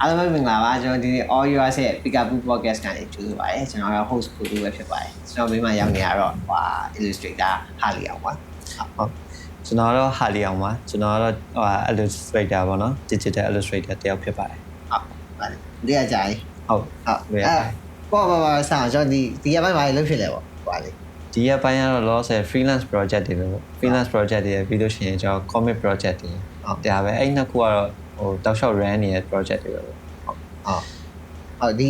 အားလုံးပဲမင်္ဂလာပါကျွန်တော်ဒီနေ့ All US ရဲ့ Peekaboo Podcast ကနေကြိုဆိုပါရစေကျွန်တော်က host ကိုလူပဲဖြစ်ပါတယ်ကျွန်တော်ဘေးမှာရောက်နေရတော့Illustrator ဟာလီအောင်ပါဟုတ်ကျွန်တော်တော့ဟာလီအောင်ပါကျွန်တော်တော့Illustrator ပေါ့နော် Digital Illustrator တယောက်ဖြစ်ပါတယ်ဟုတ်ပါတယ်ဒီကကြာကြီးဟုတ်ပေါ့ဆောင်းကျွန်တော်ဒီရက်ပိုင်းမှာလုပ်ဖြစ်လဲပေါ့ပါလေဒီရက်ပိုင်းကတော့ loss freelance project တွေပဲပေါ့ freelance project တွေပြီးလို့ရှိရင်ကျွန်တော် comic project တွေဟုတ်တရားပဲအဲ့နှစ်ခုကတော့ဟိုတောက်လျှောက် run နေတဲ့ project တွေပဲပေါ့ဟုတ်ဒီ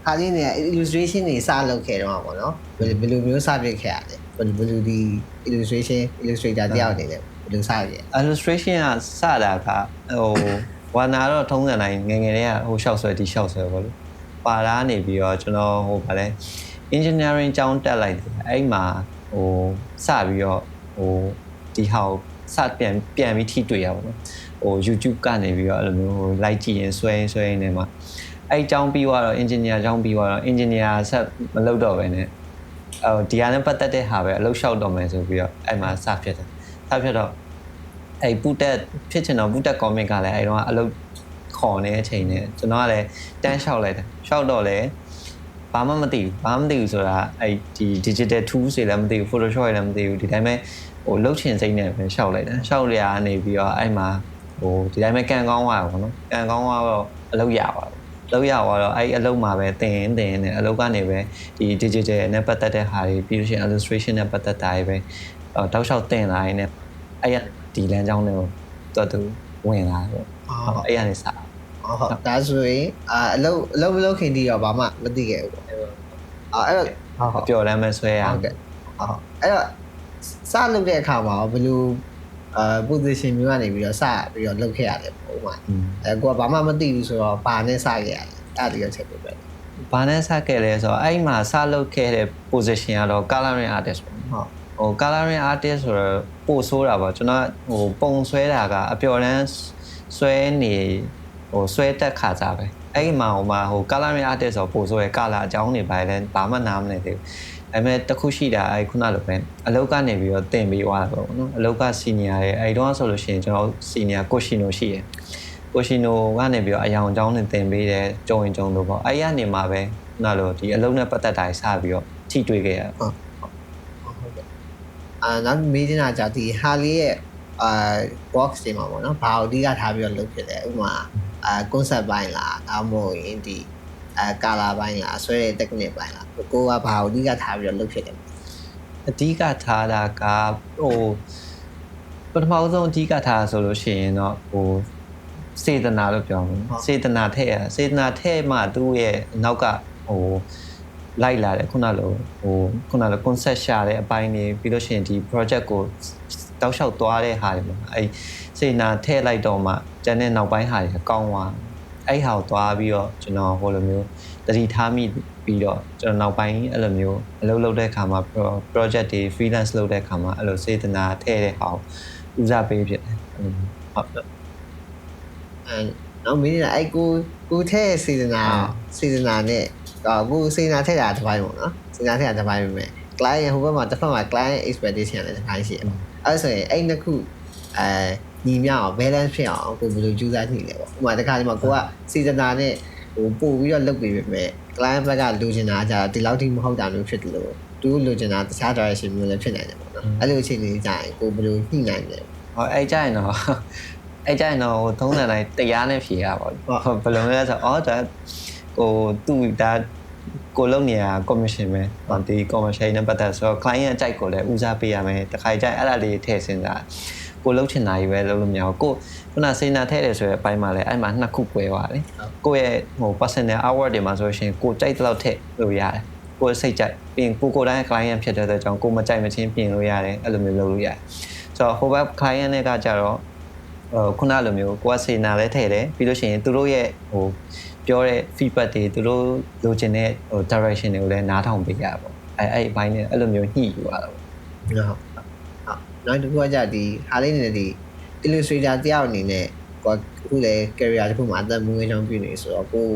ခါလေးနေ illustration တွေစလုပ်ခဲ့တော့ပေါ့နော်ဘယ်လိုမျိုးစပြစ်ခဲ့ရလဲဘယ်လိုဒီ illustrator တယောက်အနေနဲ့ဘယ်လိုစရလဲ illustration ကစတာကဟိုဝါနာတော့ထုံးစံတိုင်းငယ်ငယ်လေးကဟိုရှောက်ဆွဲဒီရှောက်ဆွဲပေါ့လို့ပါလာနေပြီးတော့ကျွန်တော်ဟိုဗာလဲ engineering ကျောင်းတက်လိုက်တယ်အဲ့မှာဟိုစပြီးတော့ဟိုဒီဟာကိုစပြန်ပြီးထိတွေ့ရပါတော့ဟို YouTube ကနေပြီးတော့အဲ့လိုမျိုးဟို like ကြည့်ရင်ဆွဲရင်နေမှာအဲ့အကြောင်းပြီးတော့ engineer အကြောင်းပြီးတော့ engineer ဆက်မလုပ်တော့ပဲနဲ့ဒီဟာနဲ့ပတ်သက်တဲ့ဟာပဲအလုပ်လျှောက်တော့မယ်ဆိုပြီးတော့အဲ့မှာစဖြစ်တယ်စဖြစ်တော့အဲ့ပူတက်ဖြစ်ချင်တော့ပူတက် comic ကလည်းအဲ့တော့အလုပ်ခေါ်နေတဲ့အချိန်နဲ့ကျွန်တော်ကလည်းတန်းလျှောက်လိုက်တယ်လျှောက်တော့လေဘာမှမသိဘူးဆိုတာအဲ့ဒီ digital tools တွေလည်းမသိဘူး Photoshop တွေလည်းမသိဘူးဒီတိုင်းပဲဟိုလှုပ်ချင်စိတ်နဲ့ပဲလျှောက်လိုက်တယ်လျှောက်ရနေပြီးတော့အဲ့မှာဟိုဒီတိုင်းပဲကန်ကောင်းသွားတယ်ပေါ့နော်ကန်ကောင်းသွားတော့အလုပ်ရပါဘူးလောက်ရသွားတော့အဲ့အလုပ်မှာပဲသင်နေအလုပ်ကနေပဲဒီ digital နဲ့ပတ်သက်တဲ့ဟာတွေပြီးလို့ရှိရင် illustration နဲ့ပတ်သက်တာတွေပဲတောက်လျှောက်သင်လာရင်းနဲ့အဲ့ရဒီလမ်းကြောင်းတွေကိုတော်တူဝင်လာတယ်ပေါ့အဲ့ရနေစားဟုတ်ဒါဆိုရင်အလုပ်ခင်တည်းရောဘာမှမသိခဲ့ဘူးပေါ့အဲ့တော့ဟုတ်ပျော်လမ်းပဲဆွဲရဟုတ်ကဲ့ဟုတ်အဲ့တော့စလုပ်တဲ့အခါမှာဘယ်လိုposition မျိုးကနေပြီးတော့စပြီးတော့လုပ်ခဲ့ရတယ်ပုံမှန်ကိုကဘာမှမသိဘူးဆိုတော့ဘာနဲ့စခဲ့ရလဲအဲ့ဒီတော့ချက်ပြပဲဘာနဲ့စခဲ့လဲဆိုတော့အဲ့မှာစလုပ်ခဲ့တဲ့ position ကတော့ coloring artist ပေါ့ဟုတ်ဟို coloring artist ဆိုတော့ပို့ဆိုးတာပေါ့ကျွန်တော်ဟိုပုံဆွဲတာကအပျော်တမ်းဆွဲနေဟိုဆွဲတက်ခါစားပဲအဲ့မှာဟို coloring artist ဆိုပို့ဆိုးရဲ့ color အကြောင်းတွေပါလဲဘာမှနားမလည်သေးဘူးအဲ့မဲ့တခုရှိတာအဲ့ခုနလိုပဲအလောက်ကနေပြီးတော့တင်ပေးသွားတာပေါ့နော်အလောက်က senior ရဲ့အဲ့တော့ဆိုလို့ရှိရင်ကျွန်တော် senior ကိုရှိနိုရှိရယ်ကိုရှိနိုကနေပြီးတော့အယောင်အကြောင်းနဲ့တင်ပေးတယ်ကြုံလို့ပေါ့အဲ့ရနေမှာပဲခုနလိုဒီအလုံးနဲ့ပတ်သက်တာစပြီးတော့ထိတွေ့ခဲ့ရဟုတ်ကဲ့နောက်မေးချင်တာကြာဒီဟာလေးရဲ့box တွေမှာပေါ့နော်ဘာအဓိကထားပြီးတော့လုပ်ဖြစ်တယ်ဥပမာconcept ပိုင်းလားဒါမှမဟုတ်ရင်ဒီcolor ပိုင်းလားဆွဲတဲ့ technique ပိုင်းလားကိုကဘာအဓိကထားပြီးတော့လုပ်ဖြစ်တယ်အဓိကထားတာကဟိုပထမဆုံးအဓိကထားဆိုလို့ရှိရင်တော့ဟိုစေတနာလို့ပြောမှာစေတနာထဲမှာသူ့ရဲ့နောက်ကဟိုလိုက်လာတယ်ခုနလို concept ရှာတဲ့အပိုင်းတွေပြီးလို့ရှိရင်ဒီ project ကိုတောက်လျှောက်သွားတဲ့ဟာတွေမှာအဲ့စေတနာထဲလိုက်တော့မှကျန်တဲ့နောက်ပိုင်းဟာတွေကောင်းသွားအဲ့ဟာကိုသွားပြီးတော့ကျွန်တော်ဟိုလိုမျိုးတတိထားမိပြီးတော့ကျွန်တော်နောက်ပိုင်းအဲ့လိုမျိုးအလုပ်လုပ်တဲ့အခါမှာ project တွေ freelance လုပ်တဲ့အခါမှာအဲ့လိုစေတနာထည့်တဲ့ဟာကိုဦးစားပေးဖြစ်တယ်ဟုတ်နောက်မင်းကအဲ့ကိုထည့်စေတနာနဲ့ကိုစေတနာထည့်တာတစ်ပိုင်းပေါ့နော်စေတနာထည့်တာတစ်ပိုင်းပဲ client ဟိုဘက်မှာတစ်ဖက်မှာ client expectation လည်းတစ်ပိုင်းရှိတယ်အဲ့ဆိုရင်အဲ့နှစ်ခုညီမျှအောင် balance ဖြစ်အောင်ကိုဘယ်လိုကြိုးစားနေလဲပေါ့ဥပမာတစ်ခါဒီမှာကိုကစေတနာနဲ့ဟိုပို့ပြီးတော့လုပ်ပေးပေမဲ့ client ဘက်ကလိုချင်တာကြဒီလောက်ထိမဟုတ်တာမျိုးဖြစ်တယ်လို့သူလိုချင်တာတခြား direction မျိုးလည်းဖြစ်နိုင်တယ်ပေါ့နော်အဲ့လိုအခြေအနေကြာရင်ကိုဘယ်လိုညှိနိုင်လဲဟောအဲ့ကြရင်တော့ဟိုသုံးတယ်တိုင်းတရားနဲ့ဖြေရပါဘူးဘယ်လိုလဲဆိုတော့ဒါကိုသူ့ဒါကိုလုံးနေရ commission ပဲဒီ commercial နဲ့ပတ်သက်ဆိုတော့ client အကြိုက်ကိုလည်းဦးစားပေးရမယ်တခါကြိုက်အဲ့ဒါလေးထည့်စဉ်းစားကိုလုံးချင်တာကြီးပဲလုပ်လို့မရဘူးကိုခုနစေနာထဲတယ်ဆိုတဲ့အပိုင်းမှာလည်းအဲ့မှာနှစ်ခု꿰သွားတယ်ကိုရဲ့ဟို personal hour တွေမှာဆိုရှင်ကိုကြိုက်တဲ့လောက်ထည့်လို့ရတယ်ကိုစိတ်ကြိုက်ပြင်ကိုတိုင်း client ဖြစ်တဲ့အတွက်ကြောင့်ကိုမကြိုက်မချင်းပြင်လို့ရတယ်အဲ့လိုမျိုးလုပ်လို့ရတယ်ဆိုတော့ဟိုဘက် client တွေကကြတော့ခုနလိုမျိုးကိုကစေနာလည်းထည့်တယ်ပြီးလို့ရှိရင်သူတို့ရဲ့ဟိုပြောတဲ့ feedback တွေသူတို့လိုချင်တဲ့ဟို direction တွေကိုလည်းနားထောင်ပေးရပါပေါ့အဲ့အပိုင်းနဲ့အဲ့လိုမျိုးညှိယူရတာပေါ့နောက်တစ်ခုကကြဒီဟာလေးနေဒီ illustrator တယောက်အနေနဲ့ကိုအခုလေ career တစ်ခုမှာအသက်မွေးချောင်းပြနေဆိုတော့ကို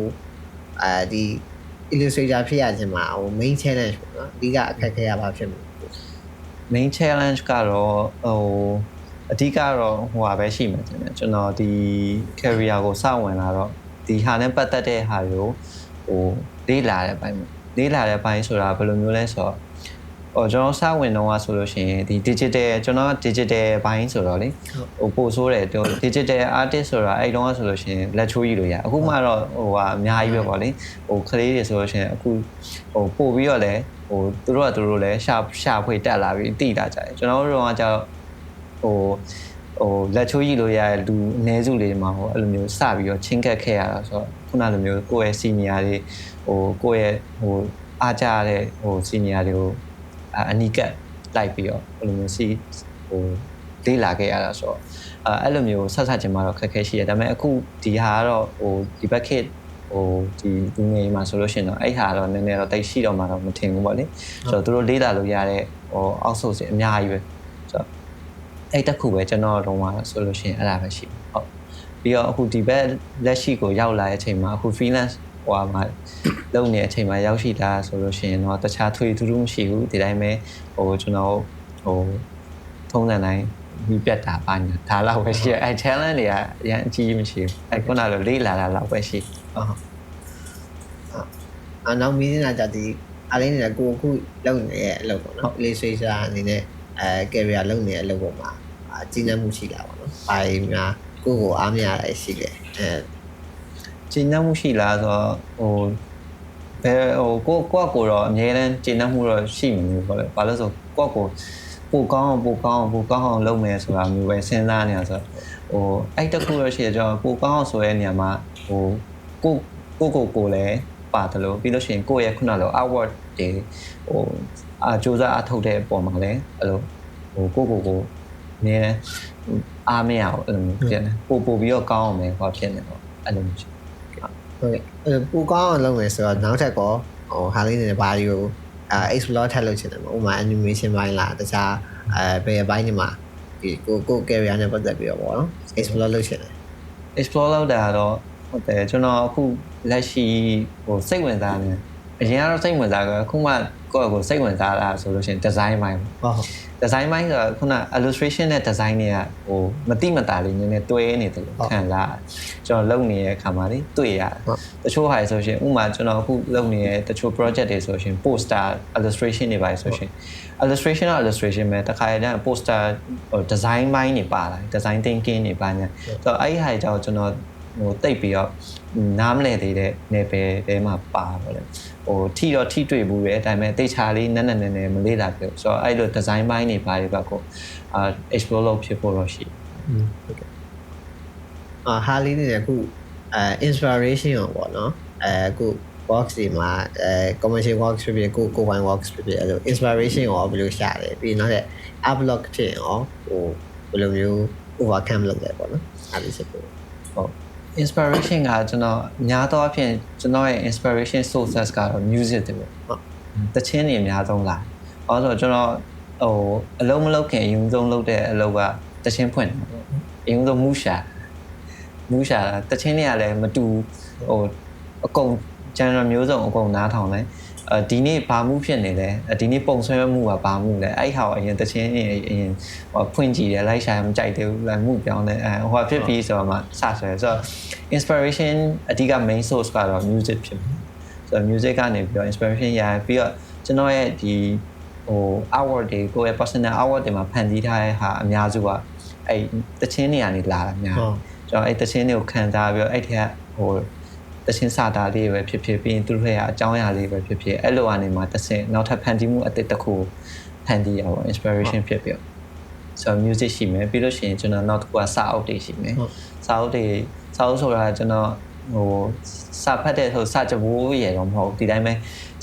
ဒီ illustrator ဖြစ်ရခြင်းမှာဟို main challenge ပေါ့နော်အဓိကအခက်ခဲရပါဖြစ်မှာ main challenge ကတော့ဟိုအဓိကတော့ဟိုဟာပဲရှိမှာကျွန်တော်ဒီ career ကိုစဝင်လာတော့ ဒီဟာနဲ့ပတ်သက်တဲ့ဟာကိုဟိုလေးလာတဲ့ပိုင်းဆိုတာဘယ်လိုမျိုးလဲဆိုတော့ကျွန်တော်စဝင်တော့ဆိုလို့ရှိရင်ဒီ digital ကျွန်တော် digital ဘိုင်းဆိုတော့လေဟိုပို့ဆိုးတယ် digital artist ဆိုတာအဲ့တုန်းကဆိုလို့ရှိရင်လက်ချိုးကြီးလို့ရအခုမှတော့ဟိုကအများကြီးပဲပေါ့လေဟိုကလေးတွေဆိုလို့ရှိရင်အခုဟိုပို့ပြီးတော့လဲဟိုသူတို့လည်းရှာဖွေတက်လာပြီးတိတာကြတယ်ကျွန်တော်တို့ကကျတော့ဟိုလက်ချိုးကြီးလို့ရတဲ့လူအနည်းစုလေးမှာဟိုအဲ့လိုမျိုးစပြီးတော့ချင်းကက်ခဲ့ရတာဆိုတော့ခုနလိုမျိုးကိုယ့်ရဲ့ senior တွေဟိုကိုယ့်ရဲ့ဟိုအားကြတဲ့ဟို senior တွေကိုအနီးကပ်လိုက်ပြီးတော့အဲ့လိုမျိုးဟိုလေးလာခဲ့ရတာဆိုတော့အဲ့လိုမျိုးဆက်ချင်မှတော့ခက်ခဲရှိတယ်ဒါပေမဲ့အခုဒီဟာကတော့ဟိုဒီဘက်ခေတ်ဟိုဒီလူငယ်မှာဆိုလို့ရှိရင်တော့အဲ့ဟာတော့နည်းနည်းတော့တိတ်ရှိတော့မှတော့မထင်ဘူးပေါ့လေဆိုတော့သူတို့လေးလာလို့ရတဲ့ဟိုအောက်ဆိုစအများကြီးပဲဆိုတော့အဲ့တစ်ခုပဲကျွန်တော်တော့ဆိုလို့ရှိရင်အဲ့ဒါပဲရှိဟုတ်ပြီးတော့အခုဒီဘက်လက်ရှိကိုရောက်လာတဲ့အချိန်မှာအခု freelance ဟိုမှာလုပ်နေတဲ့အချိန်မှာရောက်ရှိလာဆိုလို့ရှိရင်တော့တခြားထွေထူးထူးမရှိဘူးဒီတိုင်းပဲဟိုကျွန်တော်ဟိုထုံးစံတိုင်းပြီးပြတ်တာပါညာဒါလောက်ပဲရှိအဲ challenge တွေကအရင်အကြီးမရှိဘူးအဲခုနကလေးလာတာလောက်ပဲရှိဟုတ်နောက်မင်းနာကြဒီအားလေးနဲ့ကိုအခုလုပ်နေတဲ့အလုပ်ပေါ့နော် illustration အနေနဲ့career လုပ်နေတဲ့အလုပ်ပေါ်မှာကြီးနှံမှုရှိတာပေါ့နော်ဘာများကိုအားမရတာရှိတယ်ကြီးနှံမှုရှိလားဆိုတော့ဟိုဘယ်ဟိုကိုတော့အများတန်းကြီးနှံမှုတော့ရှိမှာမျိုးပေါ့လေဘာလို့ဆိုကိုပိုကောင်းအောင်လုပ်မယ်ဆိုတာမျိုးပဲစဉ်းစားနေရဆိုဟိုအဲ့တခုတော့ရှိတယ်ကျွန်တော်ပိုကောင်းအောင်ဆိုတဲ့နေရာမှာဟိုကိုလည်းပါတယ်လို့ပြီးလို့ရှိရင်ကိုယ့်ရဲ့ခုနလို award တွေဟိုစူးစမ်းအထုတ်တဲ့အပေါ်မှာလည်းအဲ့လိုဟိုကိုနည်းအားမရအောင်အဲ့လိုမျိုးဖြစ်နေပို့ပြီးတော့ကောင်းအောင်ပဲဟောဖြစ်နေတော့အဲ့လိုမျိုးဟုတ်ကဲ့ပိုကောင်းအောင်လုပ်မယ်ဆိုတော့နောက်ထပ်ကောဟိုဟာလေးနေဘာတွေကိုexplore ထပ်လုပ်ချင်တယ်ပေါ့ဥပမာ animation ဘိုင်းလားတခြားဘယ်ဘိုင်းတွေမှာဒီကို career နဲ့ပတ်သက်ပြီးတော့ပေါ့နော် explore လုပ်ချင်တယ် explore လုပ်တာတော့ဟုတ်တယ်ကျွန်တော်အခုလက်ရှိဟိုစိတ်ဝင်စားနေအရင်ကတော့စိတ်ဝင်စားကြအခုမှကိုယ့်ကိုစိတ်ဝင်စားတာဆိုလို့ရှိရင် design ဘိုင်းဟုတ် design ဘိုင်းဆိုတော့ခုန illustration နဲ့ design တွေကဟိုမတိမတာလေးနည်းနည်းတွဲနေတယ်လို့ခံစားကျွန်တော်လုပ်နေတဲ့အခါမှာလေတွေ့ရတယ်တချို့ဟာဆိုရှင်ဥပမာကျွန်တော်အခုလုပ်နေတဲ့တချို့ project တွေဆိုရှင် poster illustration တွေပါဆိုရှင် illustration ပဲတခါရတဲ့ poster design ဘိုင်းတွေပါလာ design thinking တွေပါညာဆိုတော့အဲ့ဒီဟာကြောင့်ကျွန်တော်ဟိုတိတ်ပြီးတော့နားမလည်သေးတဲ့ level ထဲမှာပါတော့လေဟိုထိတွေ့ဘူးရဲ့အတိုင်းပဲတိတ်ချာလေးနက်မလေးလာပြောဆိုတော့အဲ့လို design ဘိုင်းတွေပါတွေဘက်ကိုexplore လုပ်ဖြစ်ဖို့တော့ရှိဟုတ်ကဲ့ဟာလေးနေအခုinspiration ရောပေါ့နော်အခု box တွေမှာ commercial works ဖြစ်ဖြစ်ကိုပိုင် works ဖြစ်ဖြစ်အဲ့လို inspiration ရောဘယ်လိုရှာလဲပြီးနောက်တဲ့ upload ဖြစ်ရောဟိုဘယ်လိုမျိုး overcome လုပ်လဲပေါ့နော်အဲ့ဒီချက်ကိုဟုတ် inspiration ကကျွန်တော်များသောအားဖြင့်ကျွန်တော်ရဲ့ inspiration sources ကတော့ music တွေပေါ့ဟုတ်တခြင်းတွေအများဆုံးလာဘာလို့ဆိုတော့ကျွန်တော်ဟိုအလုံးမလုပ်ခင်အရင်ဆုံးလုပ်တဲ့အလုပ်ကတခြင်းဖွင့်တယ်ပေါ့အရင်ဆုံးမူရှာတခြင်းတွေကလည်းမတူဟိုအကုန် genre မျိုးစုံအကုန်နားထောင်တယ်ဒီနေ့ဘာမှုဖြစ်နေလဲဒီနေ့ပုံဆွဲမှုကဘာမှုလဲအဲ့ဟာကိုအရင်တခြင်းနေအရင်ဖွင့်ကြည့်တယ်လိုက်ရှာမကြိုက်သေးဘူးလိုက်မှုပြောင်းတယ်ဟိုဖြစ်ပြီးဆိုတော့မှစဆွဲဆိုတော့ inspiration အဓိက main source ကတော့ music ဖြစ်တယ်ဆိုတော့ music ကနေပြီးတော့ inspiration ရပြီးတော့ကျွန်တော်ရဲ့ဒီဟို award တွေကိုယ့်ရဲ့ personal award တွေမှာဖန်တီးထားတဲ့ဟာအများစုကအဲ့တခြင်းနေရာနေလာတာများကျွန်တော်အဲ့တခြင်းတွေကိုခံစားပြီးတော့အဲ့ထက်ကဟိုတခြင်းစာသားလေးပဲဖြစ်ပြီးရင်သူတို့ရဲ့အကြောင်းအရာလေးပဲဖြစ်အဲ့လိုအနေမှာတစ်ဆင့်နောက်ထပ်ဖန်တီးမှုအသစ်တစ်ခုဖန်တီးရပါ inspiration ဖြစ်ပြီးဆိုတော့ music ရှိမယ်ပြီးလို့ရှိရင်ကျွန်တော်နောက်တစ်ခုကစာအုပ်တွေရှိမယ်စာအုပ်ဆိုတာကျွန်တော်ဟိုစာဖတ်တဲ့ဟိုစာကြိုးရတော့မဟုတ်ဒီတိုင်းပဲ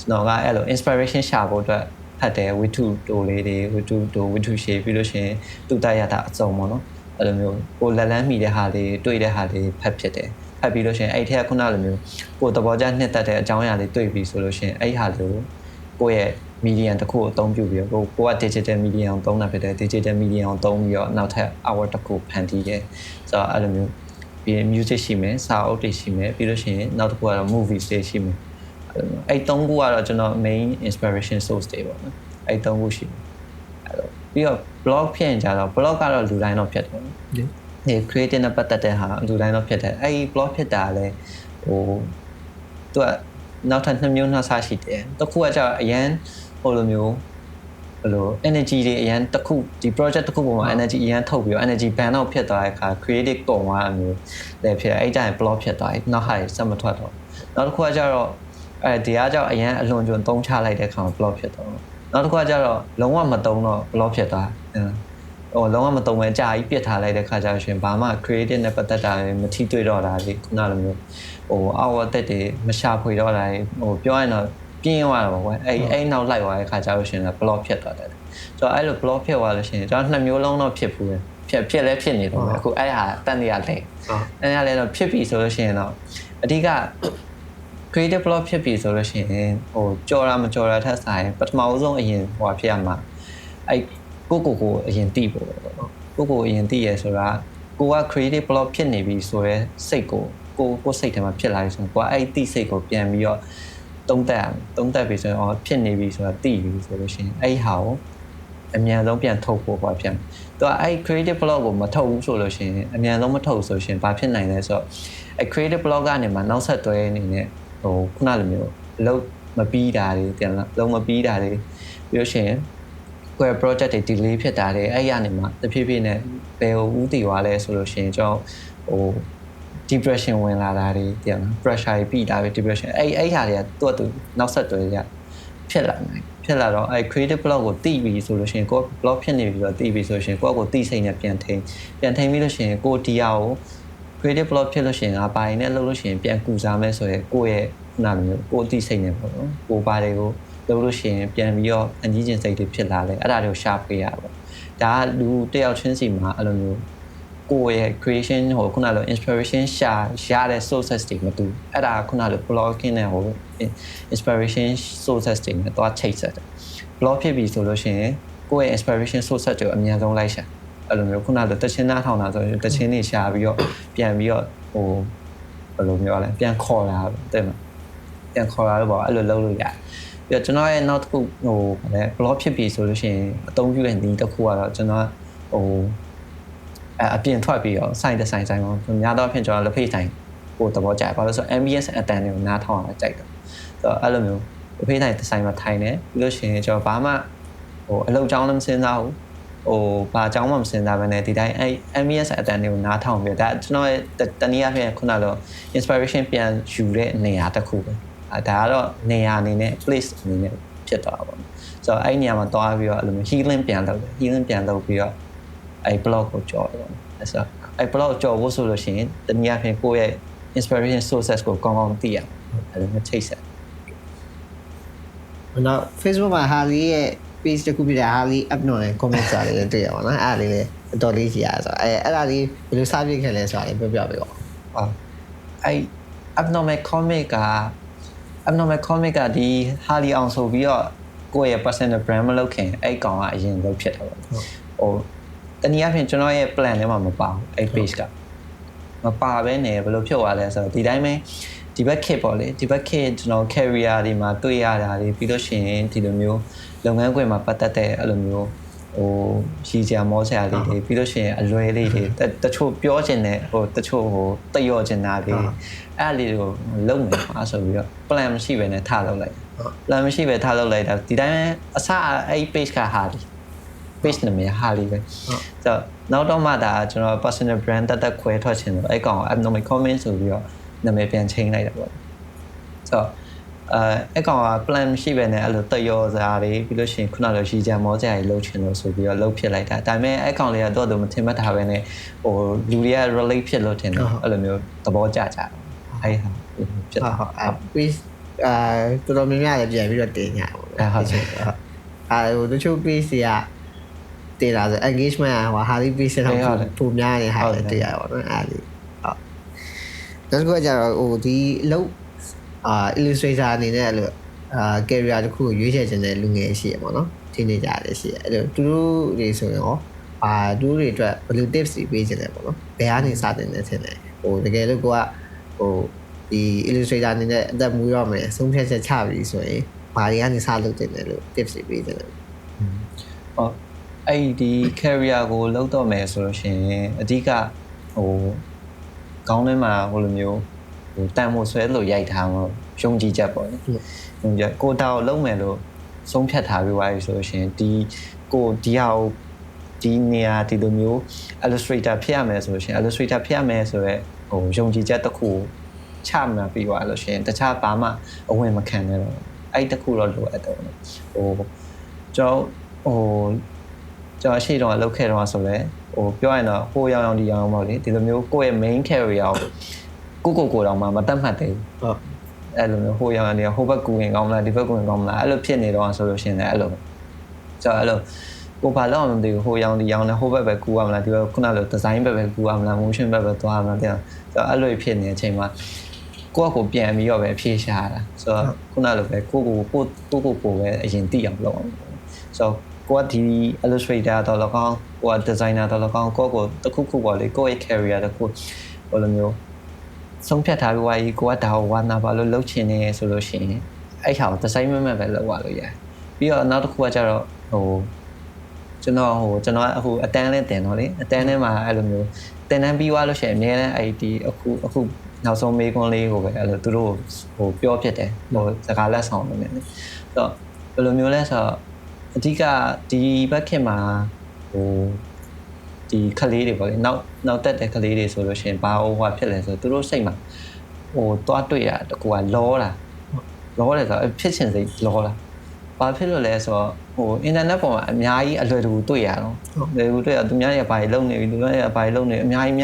ကျွန်တော်ကအဲ့လို inspiration ရှာဖို့အတွက်ဖတ်တယ်ဝိထုတိုလေးတွေဝိထုရှေးပြီးလို့ရှိရင်တူတရတာအစုံပေါ့နော်အဲ့လိုမျိုးကိုလက်လန်းမိတဲ့ဟာလေးတွေ့တဲ့ဟာလေးဖတ်ဖြစ်တယ်ဖတ်ပြီးလို့ရှိရင်အဲ့ထက်ခုနလိုမျိုးကိုသဘောကျနှစ်သက်တဲ့အကြောင်းအရာလေးတွေ့ပြီးဆိုလို့ရှိရင်အဲ့ဟာလိုကိုယ့်ရဲ့ medium တစ်ခုကိုအသုံးပြုပြီးတော့ကိုက digital medium ကိုသုံးတာဖြစ်တယ် digital medium ကိုသုံးပြီးတော့နောက်ထပ် hour တစ်ခုဖန်တီးတယ်ဆိုတော့အဲ့လိုမျိုးပြီး music ရှိမယ်စာအုပ်တွေရှိမယ်ပြီးလို့ရှိရင်နောက်တစ်ခုကတော့ movie တွေရှိမယ်အဲ့သုံးခုကတော့ကျွန်တော် main inspiration source တွေပေါ့နော်အဲ့သုံးခုရှိတယ်အဲ့တော့ပြီးတော့ blog ဖြစ်ရင်ကြတော့ blog ကတော့လူတိုင်းတော့ဖြစ်တယ်ဒီ creating နဲ့ပတ်သက်တဲ့ဟာလူတိုင်းတော့ဖြစ်တယ်အဲ့ဒီ blog ဖြစ်တာလည်းဟ ဟိုသူကနောက်ထပ်2မျိုးနှစ်ဆရှိတယ်တစ်ခုကကျတော့အရန်ဟိုလိုမျိုးဘယ်လို energy တွေအရန်တစ်ခုဒီ project တစ်ခုပေါ်မှာ energy အရန်ထုတ်ပြီးတော့ energy ban out ဖြစ်သွားတဲ့အခါ creative ကုန်သွားအမျိုးလည်းဖြစ်အဲ့တိုင်း block ဖြစ်သွားတယ်နောက်ဟာစက်မထွက်တော့နောက်တစ်ခုကကျတော့ဒီကကျတော့အရန်အလွန်ကျွံသုံးချလိုက်တဲ့အခါ block ဖြစ်သွားတော့နောက်တစ်ခုကကျတော့လုံးဝမသုံးတော့ block ဖြစ်သွားဟိုလုံးဝမသုံးပဲကြာကြီးပြစ်ထားလိုက်တဲ့ခါကျတော့ရှင်ဘာမှ creative နဲ့ပတ်သက်တာတွေမထိတွေ့တော့တာလေခုနလိုမျိုးဟိုအော်အသက်တွေမရှာဖွေတော့တာဟိုပြောရင်တော့ပြင်းသွားတော့ကွယ်အဲ့နောက်လိုက်သွားတဲ့ခါကျတော့ရှင်က block ဖြစ်သွားတယ်ဆိုတော့အဲ့လို block ဖြစ်သွားလို့ရှင်ကျွန်တော်2မျိုးလုံးတော့ဖြစ်ဘူးဖြစ်လဲဖြစ်နေတော့အခုအဲ့ဟာတန်တရားလဲအဲ့ဒါလည်းတော့ဖြစ်ပြီဆိုလို့ရှင်တော့အဓိက creative block ဖြစ်ပြီဆိုလို့ရှိရင်ဟိုကြော်တာမကြော်တာထက်ဆိုင်ပထမဦးဆုံးအရင်ဟိုဖြစ်ရမှာအဲ့ကိုအရင်သိဖို့ပဲပေါ့နော်ကိုအရင်သိရဲဆိုတာကိုက creative block ဖြစ်နေပြီဆိုရဲစိတ်ကိုစိတ်ထဲမှာဖြစ်လာပြီဆိုတော့ကိုကအဲ့သိစိတ်ကိုပြန်ပြီးတော့သုံးသပ်ပြီဆိုရင်ဖြစ်နေပြီဆိုတာသိပြီဆိုလို့ရှိရင်အဲ့ဟာကိုအမြန်ဆုံးပြန်ထုတ်ဖို့ပေါ့ပြန်သူကအဲ့ creative block ကိုမထုတ်ဘူးဆိုလို့ရှိရင်အမြန်ဆုံးမထုတ်ဆိုရှင်ဘာဖြစ်နိုင်လဲဆိုတော့အဲ့ creative block ကနေမှနောက်ဆက်တွဲအနေနဲ့ဟိုခုနလိုမျိုးလုံးမပြီးတာတွေတင်လားလုံးမပြီးတာတွေပြီးလို့ရှိရင်ကိုယ် project တွေ delay ဖြစ်တာတွေအဲ့ရနေမှာတဖြည်းဖြည်းနဲ့ဘယ်ကိုဦးတည်သွားလဲဆိုလို့ရှိရင်ကျွန်တော်ဟို depression ဝင်လာတာတွေတင်လား pressure တွေပြီးတာပဲ depression အဲ့ဟာတွေကသူ့နောက်ဆက်တွဲရဖြစ်လာနိုင်ဖြစ်လာတော့အဲ့ creative block ကိုတိပြီးဆိုလို့ရှိရင်ကို block ဖြစ်နေပြီဆိုတော့တိပြီးဆိုလို့ရှိရင်ကိုယ့်ကိုတိစိတ်နဲ့ပြန်ထိန်ပြီးလို့ရှိရင်ကိုဒီဟာကို creative block ဖြစ်လို့ရှိရင်ငါပါရင်လည်းလုပ်လို့ရှိရင်ပြန်ကူစားမယ်ဆိုရင်ကိုယ့်ရဲ့ခုနလိုမျိုးကိုတိစိတ်နဲ့ပေါ့နော်ကိုပါတယ်ကိုလုပ်လို့ရှိရင်ပြန်ပြီးတော့အငြင်းကျင်စိတ်တွေဖြစ်လာတယ်အဲ့ဒါတွေကိုရှာဖွေရပါပေါ့ဒါကလူတယောက်ချင်းစီမှာအဲ့လိုမျိုးကိုယ့်ရဲ့ creation ဟိုခုနလို inspiration ရှာရတဲ့ sources တွေမတူအဲ့ဒါခုနလို blocking နဲ့ဟို inspiration sources တွေနဲ့တော့ချိတ်ဆက်တယ် block ဖြစ်ပြီဆိုလို့ရှိရင်ကိုယ့်ရဲ့ inspiration sources တွေကိုအများဆုံးလိုက်ရှာအဲ့လိုမျိုးခုနလိုတချင်းနားထောင်တာဆိုရင်တချင်းတွေရှာပြီးတော့ပြန်ပြီးတော့ဟိုဘယ်လိုမျိုးလဲပြန်ခေါ်လာတဲ့မှာပြန်ခေါ်လာလို့ပေါ့အဲ့လိုလုပ်လို့ရတယ်ပြီးတော့ကျွန်တော်ရဲ့နောက်တစ်ခုဟိုဗာလဲ blog ဖြစ်ပြီဆိုလို့ရှိရင်အသုံးပြုတဲ့နည်းတစ်ခုကတော့ကျွန်တော်ဟိုအပြင်ထွက်ပြီးတော့ site တစ် site ပေါ့များတော့ဖြစ်ကျွန်တော်လက်ဖိတ်ဆိုင်ကိုသဘောကျဘာလို့ဆို ambience အတန်တွေကိုနားထောင်ရကြိုက်တယ်ဆိုတော့အဲ့လိုမျိုးလက်ဖိတ်ဆိုင်တစ် site မှာထိုင်နေပြီးလို့ရှိရင်ကျွန်တော်ဘာမှဟိုအလုပ်ကြောင်းလည်းမစဉ်းစားဘူးဟိုဘာအကြောင်းမှမစဉ်းစားဘဲနဲ့ဒီတိုင်းအဲ့ MBS အတန်တွေကိုနားထောင်ပြီးဒါကျွန်တော်ရဲ့တနည်းအားဖြင့်ခုနလို inspiration ပြန်ယူတဲ့နေရာတစ်ခုပဲဒါကတော့နေရာအနေနဲ့ place အနေနဲ့ဖြစ်သွားတာပေါ့ဆိုတော့အဲ့နေရာမှာတွားပြီးတော့အဲ့လိုမျိုး healing ပြန်လုပ်တယ် healing ပြန်လုပ်ပြီးတော့အဲ့ blog ကိုကြော်တယ်ပေါ့အဲ့ဆိုအဲ့ blog ကြော်ဖို့ဆိုလို့ရှိရင်တနည်းအားဖြင့်ကိုယ့်ရဲ့ inspiration sources ကိုကောင်းကောင်းသိရအောင်အဲ့လိုမျိုးချိတ်ဆက်နောက် Facebook မှာဟာလီရဲ့ page တစ်ခုပြတဲ့ဟာလီ up နော်နဲ့ comment စာလေးတွေ့ရပါတော့အဲ့ဒါလေးလည်းအတော်လေးကြီးရဆိုအဲ့ဒါလေးဘယ်လိုစပြခဲ့လဲဆိုတာလေးပြောပြပေးပါဦးအဲ့ abnormal comic ကဒီဟာလီအောင်ဆိုပြီးတော့ကိုယ့်ရဲ့ personal brand မလုပ်ခင်အဲ့ကောင်ကအရင်လုပ်ဖြစ်တာပေါ့ဟိုတနည်းအားဖြင့်ကျွန်တော်ရဲ့ plan ထဲမှာမပါဘူးအဲ့ page ကမပါဘဲနဲ့ဘယ်လိုဖြစ်သွားလဲဆိုတော့ဒီတိုင်းပဲဒီဘက် kit ပေါ့လေဒီဘက် kit ကျွန်တော် career တွေမှာတွေ့ရတာတွေပြီးလို့ရှိရင်ဒီလိုမျိုးလုပ်ငန်းခွင်မှာပတ်သက်တဲ့အဲ့လိုမျိုးဟိုရှိကြမောဆရာလေးတွေပြီးလို့ရှိရင်အလွယ်လေးတွေတချို့ပြောချင်တဲ့ဟိုတချို့ဟိုတယောချင်တာလေးအဲ့လေးကိုလုံနေမှာဆိုပြီးတော့ plan မရှိဘဲနဲ့ထားလုပ်လိုက် plan မရှိဘဲထားလုပ်လိုက်တာဒီတိုင်းအစအဲ့ page ကဟာဒီ page နာမည်ဟာလီပဲဆိုတော့နောက်တော့မှဒါကျွန်တော် personal brand တက်ခွဲထွက်ချင်လို့အဲ့ကောင် abnormal comment ဆိုပြီးတော့နာမည်ပြန်ချိန်လိုက်တာပေါ့ဆိုတော့အဲ့ကောင်က plan မရှိပဲနဲ့အဲ့လိုတယောစားတွေပြီးလို့ရှိရင်ခုနလိုရှိကြမောကြရလှုပ်ချင်လို့ဆိုပြီးတော့လှုပ်ဖြစ်လိုက်တာဒါပေမဲ့အဲ့ကောင်လေးကတော့သူမထင်မှတ်ထားပဲနဲ့ဟိုလူတွေက relate ဖြစ်လို့ထင်တယ်အဲ့လိုမျိုးသဘောကျကြအဲ့ဟာဖြစ်ဟုတ် page တော်တော်များများလည်းပြန်ပြီးတော့တင်ကြပါဘူးဟုတ်ဟိုတချို့ page တွေကတင်လာဆို engagement ဟိုဟာဒီ page တော့ပုံများနေဟာလည်းတင်ရပါတော့အဲ့ဒီဟုတ်ဒါဆိုကြတော့ဟိုဒီလုံးillustrator အနေနဲ့အဲ့လိုcareer တစ်ခုကိုရွေးချယ်ခြင်းတဲ့လူငယ်ရှိရပေါ့နော်ထင်နေကြတယ်ရှိရအဲ့လိုသူတို့တွေဆိုရင်ရောသူတို့တွေအတွက်ဘယ်လို tips တွေပေးခြင်းလဲပေါ့နော်ဘယ်ကနေစတင်နေထင်လဲဟိုတကယ်လို့ကိုကဟိုဒီ illustrator အနေနဲ့အသက်မူရမယ်ဆုံးဖြတ်ချက်ချပြီဆိုရင်ဘာတွေကနေစလုပ်တင်တယ်လို့ tips တွေပေးခြင်းလဲဟုတ်အဲ့ဒီ career ကိုလုပ်တော့မယ်ဆိုလို့ရှိရင်အဓိကဟိုခေါင်းထဲမှာဟိုလိုမျိုး ဟိုတန်မို့ဆွဲလို့ရိုက်ထားမှာယုံကြည်ချက်ပေါ့လေယုံကြည်ကိုတောက်လုံးမယ်လို့ဆုံးဖြတ်ထားပြီးွားပြီဆိုရှင်ဒီကိုဒီဟာကိုဒီနေရာဒီလိုမျိုး illustrator ဖြစ်ရမယ်ဆိုရှင် illustrator ဖြစ်ရမယ်ဆိုတော့ဟိုယုံကြည်ချက်တစ်ခုချမှတ်ပြီးွားလို့ရှင်တခြားဘာမှအဝင်မခံနဲ့တော့အဲ့တစ်ခုတော့လိုအပ်တယ်ဟိုကျွန်တော်ရှေ့တော့လောက်ခဲ့တော့ဆိုလဲဟိုပြောရရင်တော့ဟိုရောင်ဒီရောင်ပေါ့လေဒီလိုမျိုးကိုယ့်ရဲ့ main carrier ကိုတော့မှမတတ်မှတ်သေးဘူးဟုတ်အဲ့လိုမျိုးဟိုရောင်နေဟိုဘက်ကူရင်ကောင်းမလားဒီဘက်ကူရင်ကောင်းမလားအဲ့လိုဖြစ်နေတော့ဆိုလို့ရှင်လည်းအဲ့လိုကျွန်တော်အဲ့လိုကိုဘာလို့မသိဘူးဟိုရောင်ဒီရောင်နဲ့ဟိုဘက်ပဲကူရမလားဒီဘက်ခုနလို design ဘက်ပဲကူရမလား motion ဘက်ပဲသွားမလားတဲ့ကျွန်တော်အဲ့လိုဖြစ်နေတဲ့အချိန်မှာကိုပြန်ပြီးတော့ပဲအဖြေရှာတာဆိုတော့ခုနလိုပဲကိုပဲအရင်သိအောင်လုပ်အောင်ဆိုတော့ကိုကဒီ illustrator တော့လောကောင်ကိုက designer တော့လောကောင်ကိုတခုခုပေါ့လေကိုရဲ့ career တခုဘယ်လိုမျိုးဆုံးဖြတ်ထားပြီးွားကြီးကိုကဒါကိုဝါနာပါလို့လုပ်ချင်နေဆိုလို့ရှိရင်အဲ့ဟာကို design မဲ့ပဲလုပ်ရလို့ရတယ်ပြီးတော့နောက်တစ်ခုကကျတော့ကျွန်တော်အခုအတန်းလေးတင်တော့လေအတန်းထဲမှာအဲ့လိုမျိုးတင်တန်းပြီးွားလို့ရှိရင်အများနဲ့အဲ့ဒီအခုနောက်ဆုံးမေးခွန်းလေးကိုပဲအဲ့လိုသူတို့ဟိုပြောဖြစ်တယ်ဟိုစကားလက်ဆောင်လုပ်နေတယ်ဆိုတော့ဘယ်လိုမျိုးလဲဆိုတော့အဓိကဒီဘက်ခင်မှာဟိုဒီကလေးတွေပေါ့လေနောက်တက်တဲ့ကလေးတွေဆိုလို့ရှိရင်ဘာဟိုဖြစ်လဲဆိုတော့သူတို့စိတ်မှာဟိုသွားတွေ့ရတကူကလောတယ်ဆိုတော့ဖြစ်ချင်စိတ်လောတာဘာဖြစ်လို့လဲဆိုတော့ဟိုအင်တာနက်ပေါ်မှာအများကြီးအလွယ်တကူတွေ့ရတော့လွယ်တကူတွေ့ရသူများတွေကဘာတွေလုပ်နေပြီသူများတွေကဘာတွေလုပ်နေအများကြီးမြ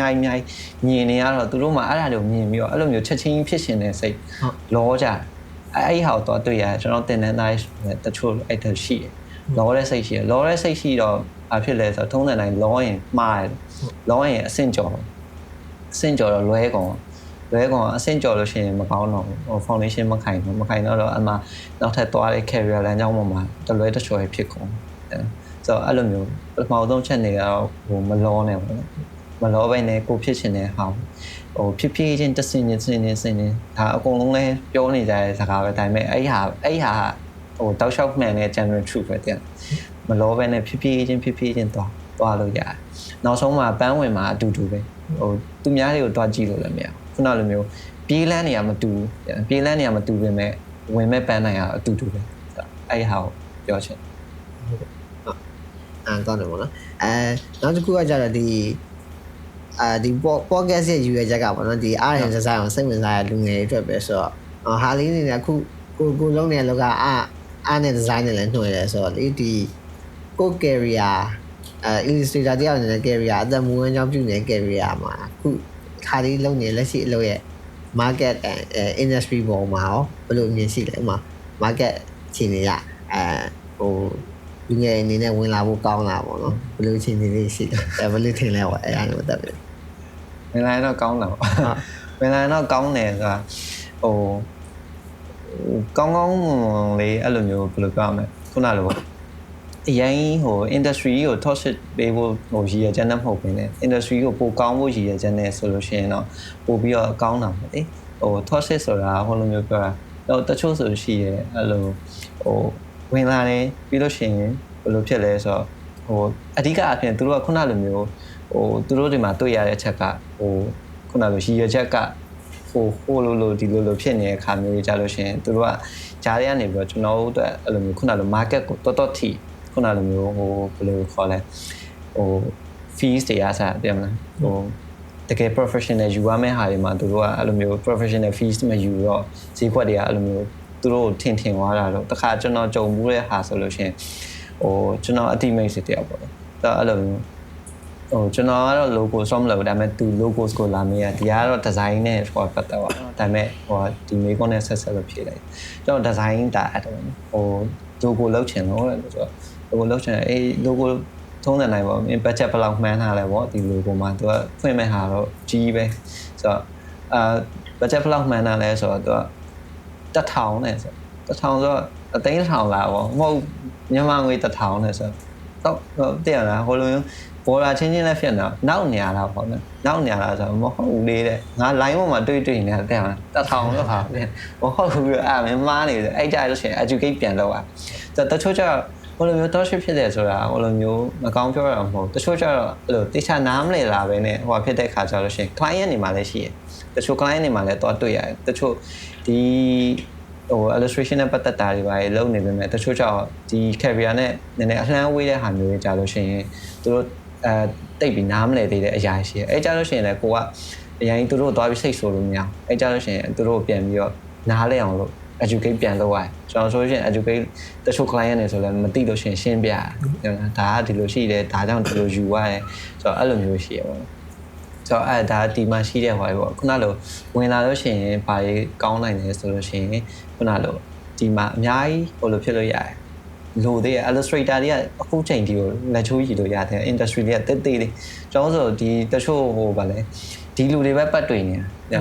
င်နေရတော့သူတို့မှအဲ့ဒါတွေကိုမြင်ပြီးတော့အဲ့လိုမျိုးချက်ချင်းဖြစ်ရှင်တဲ့စိတ်လောကြအဲ့ဟာကိုတော့တွေ့ရတယ်ကျွန်တော်တင်တန်းသားတချို့အဲ့ဒါရှိတယ်လောတဲ့စိတ်ရှိတယ်လောတဲ့စိတ်ရှိတော့ဘာဖြစ်လဲဆိုတော့ထုံးတဲ့တိုင်းလောရင်မှားတယ်လောရင်အဆင့်ကျော်တော့လွဲကုန်အဆင့်ကျော်လို့ရှိရင်မကောင်းတော့ဘူးဟို foundation မခိုင်တော့အမှနောက်ထပ်သွားတဲ့ career လမ်းကြောင်းပေါ်မှာတလွဲတချော်ဖြစ်ကုန်ဆိုတော့အဲ့လိုမျိုးပထမဆုံးချက်နေတော့ဟိုမလောနဲ့ပေါ့နော်မလောပဲနဲ့ကိုဖြစ်ချင်တဲ့ဟာဟိုဖြစ်ချင်းတစင်းဒါအကုန်လုံးလဲပြောနေကြတဲ့စကားပဲဒါပေမဲ့အဲ့ဟာဟိုတောက်လျှောက်မှန်တဲ့ general truth ပဲတဲ့မလောပဲနဲ့ဖြစ်ချင်းသွားလို့ရတယ်နောက်ဆုံးမှာပန်းဝင်မှာအတူတူပဲဟိုသူများတွေကိုတွားကြည့်လို့လည်းမရခုနလိုမျိုးပြေးလန်းနေရမတူပဲမဲ့ဝင်မဲ့ပန်းနိုင်ရအတူတူပဲအဲ့ဟာကိုပြောချင်ကောင်းတယ်ပေါ့နော်နောက်တစ်ခုကကြတော့ဒီpodcast ရဲ့ URL ချက်ကပေါ့နော်ဒီ RM design ကိုစိတ်ဝင်စားတဲ့လူငယ်တွေအတွက်ပဲဆိုတော့ဟာလေးနေကခုကိုလုံးနေတဲ့လောကအားနဲ့ design နဲ့လည်းနှွှဲတယ်ဆိုတော့ဒီကို career illustrator တယောက်နေတဲ့ career အသက်မွေးဝမ်းကြောင်းပြုနေတဲ့ career မှာခုခါလေးလုံးနေလက်ရှိအလုပ်ရဲ့ market industry ပေါ်မှာရောဘယ်လိုမြင်ရှိလဲဥပမာ market အခြေအနေကဟိုလူငယ်အနေနဲ့ဝင်လာဖို့ကောင်းလာပေါ့နော်ဘယ်လိုအခြေအနေလေးရှိလဲဘယ်လိုထင်လဲပေါ့အဲ့ဒါနဲ့ပတ်သက်ပြီးဝင်လာတော့ကောင်းတာပေါ့ဝင်လာတော့ကောင်းတယ်ဆိုတာဟိုကောင်းလေးအဲ့လိုမျိုးဘယ်လိုပြောရမလဲခုနလိုအရင်ဟို industry ကို toxic ပေးဖို့ဟိုရည်ရချက်နဲ့မဟုတ်ဘဲနဲ့ industry ကိုပိုကောင်းဖို့ရည်ရချက်နဲ့ဆိုလို့ရှိရင်တော့ပိုပြီးတော့ကောင်းတာပေါ့လေဟို toxic ဆိုတာဟိုလိုမျိုးပြောတာတော့တချို့ဆိုရှိရဲအဲ့လိုဟိုဝင်လာတယ်ပြီးလို့ရှိရင်ဘယ်လိုဖြစ်လဲဆိုတော့ဟိုအဓိကအဖြစ်သူတို့ကခုနလိုမျိုးဟိုသူတို့တွေမှာတွေ့ရတဲ့ချက်ကဟိုခုနလိုရည်ရချက်ကဟိုလိုဒီလိုဖြစ်နေတဲ့အခါမျိုးကြီးကြလို့ရှိရင်သူတို့ကဂျားတွေကနေပြီးတော့ကျွန်တော်တို့အတွက်အဲ့လိုမျိုးခုနလို market ကိုတော်ထိခုနလိုမျိုးဟိုဘယ်လိုခေါ်လဲဟို fees တွေအားစားပြန်မလားဟိုတကယ် professional ယူရမယ့်ဟာတွေမှာသူတို့ကအဲ့လိုမျိုး professional fees မယူတော့ဈေးကွက်တွေကအဲ့လိုမျိုးသူတို့ထင်သွားတာတော့တခါကျွန်တော်ကြုံမှုတဲ့ဟာဆိုလို့ရှိရင်ဟိုကျွန်တော်အတိမိတ်စစ်တယောက်ပေါ့လေအဲ့လိုမျိုးဟိုကျွန်တော်ကတော့ logo ဆောမလို့ဒါပေမဲ့သူ logos ကိုလာမေးရဒီကတော့ design နဲ့ဟိုပတ်သက်ပါတော့ဒါပေမဲ့ဟိုဒီမေးခွန်းနဲ့ဆက်လို့ဖြေလိုက်ကျွန်တော် design တာအဲ့တော့ဟို logo လောက်ချင်တော့လေဆိုတော့ logo လောက်ချင်အေး logo ထုံးတဲ့နိုင်ပေါ့ budget ဘယ်လောက်မှန်းထားလဲပေါ့ဒီ logo မှာသူကဖွင့်မဲ့ဟာတော့ကြီးပဲဆိုတော့budget ဘယ်လောက်မှန်းထားလဲဆိုတော့သူက1000နဲ့ဆို1000ဆိုတော့အသိန်း1000လာပေါ့မဟုတ်မြန်မာငွေ1000နဲ့ဆိုတော့တည်ရလားဟိုလိုမျိုးပေါ်လာချင်းလည်းဖြစ်နေတော့နောက်နေရတာပေါ့နော်နောက်နေရတာဆိုတော့မဟုတ်ဘူးလေတဲ့ငါ line ပေါ်မှာတွေ့နေတာတဲ့မှာ1000လောက်ဟာမဟုတ်ဘူးအဲ့မင်းမားနေတယ်အဲ့ကြလို့ရှိရင် educate ပြန်တော့ဆိုတော့တချို့ကျတော့ဟိုလိုမျိုးတော့ဖြစ်တယ်ဆိုတာဟိုလိုမျိုးမကောင်းပြောရမှာမဟုတ်တချို့ကျတော့အဲ့လိုတိကျနားမလည်လာပဲနဲ့ဟိုဖြစ်တဲ့ခါကျလို့ရှိရင် client နေမှာလည်းရှိရယ် တချို့ client တွေမှာလည်းတော့တွေ့ရတယ်တချို့ဒီဟို illustration နဲ့ပတ်သက်တာတွေပါလုပ်နေပေမဲ့တချို့ကြောင့်ဒီ career နဲ့နည်းနည်းအလှမ်းဝေးတဲ့ဟာမျိုးတွေကြာလို့ရှိရင်သူတို့တိတ်ပြီးနားမလည်သေးတဲ့အရာရှိတယ်အဲကြာလို့ရှိရင်လည်းကိုကအရင်သူတို့သွားပြီးစိတ်ဆိုးလို့မရအောင်အဲကြာလို့ရှိရင်သူတို့ပြန်ပြီးတော့နားလဲအောင်လို့ educate ပြန်လုပ်ရတယ်ကျွန်တော်ဆိုရင် educate တချို့ client တွေဆိုလည်းမသိလို့ရှိရင်ရှင်းပြရတယ်ဒါကဒီလိုရှိတယ်ဒါကြောင့်ဒီလိုယူရတယ်ဆိုတော့အဲ့လိုမျိုးရှိရပါတော့ဆိုတော့အဲ့ဒါဒီမှာရှိတဲ့ဟိုပေါ့ခုနလိုဝင်လာလို့ရှိရင်ဘာတွေကောင်းနိုင်လဲဆိုလို့ရှိရင်ခုနလိုဒီမှာအများကြီးဟိုလိုဖြစ်လို့ရတယ်လိုသေး illustrator တွေကအခုချိန်ဒီကိုလက်ချိုးရည်လို့ရတယ် industry တွေကတက်သေးလေးကျွန်တော်ဆိုဒီတချို့ဟိုဗာလဲဒီလူတွေပဲပတ်တွေ့နေတာ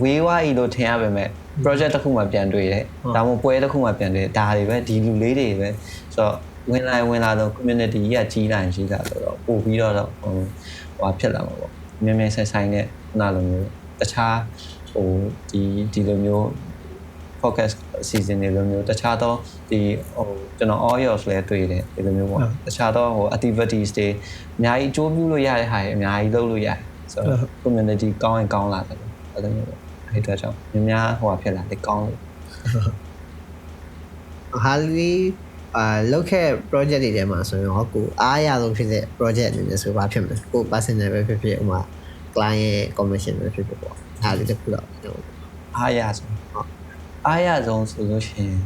ဝေးဝါးကြီးလို့ထင်ရပါမယ် project တစ်ခုမှပြန်တွေ့တယ်ဒါမှမဟုတ်ပွဲတစ်ခုမှပြန်တွေ့ဒါတွေပဲဒီလူလေးတွေပဲဆိုတော့ဝင်လာတော့ community ကြီးကကြီးလာရင်ကြီးလာတော့ပို့ပြီးတော့ဟိုဖြစ်လာမှာပေါ့မြင်မြင်ဆိုင်နဲ့ခုနလိုမျိုးတခြားဟိုဒီလိုမျိုး focus season တွေလိုမျိုးတခြားတော့ဒီဟိုကျွန်တော် all yours လည်းတွေ့တယ်ဒီလိုမျိုးပေါ့တခြားတော့ဟို activities တွေအများကြီးအကျိုးပြုလို့ရတဲ့ဟာတွေအများကြီးလုပ်လို့ရတယ်ဆိုတော့ community ကောင်းရင်ကောင်းလာတယ်အဲ့လိုမျိုးပေါ့အဲ့ဒါကြောင့်များဟိုဖြစ်လာတယ်ကောင်းလို့ဟာလီလောက်ခဲ့ project တွေထဲမှာဆိုရင်ဟောကိုအားရဆုံးဖြစ်တဲ့ project အနေနဲ့ဆိုပါဖြစ်မယ်ကို personal ပဲဖြစ်ဖြစ်ဥမာ client ရဲ့ commission ပဲဖြစ်ဖြစ်ပေါ့အားလေးတစ်ခုတော့အားရဆုံးဟုတ်အားရဆုံးဆိုလို့ရှိရင်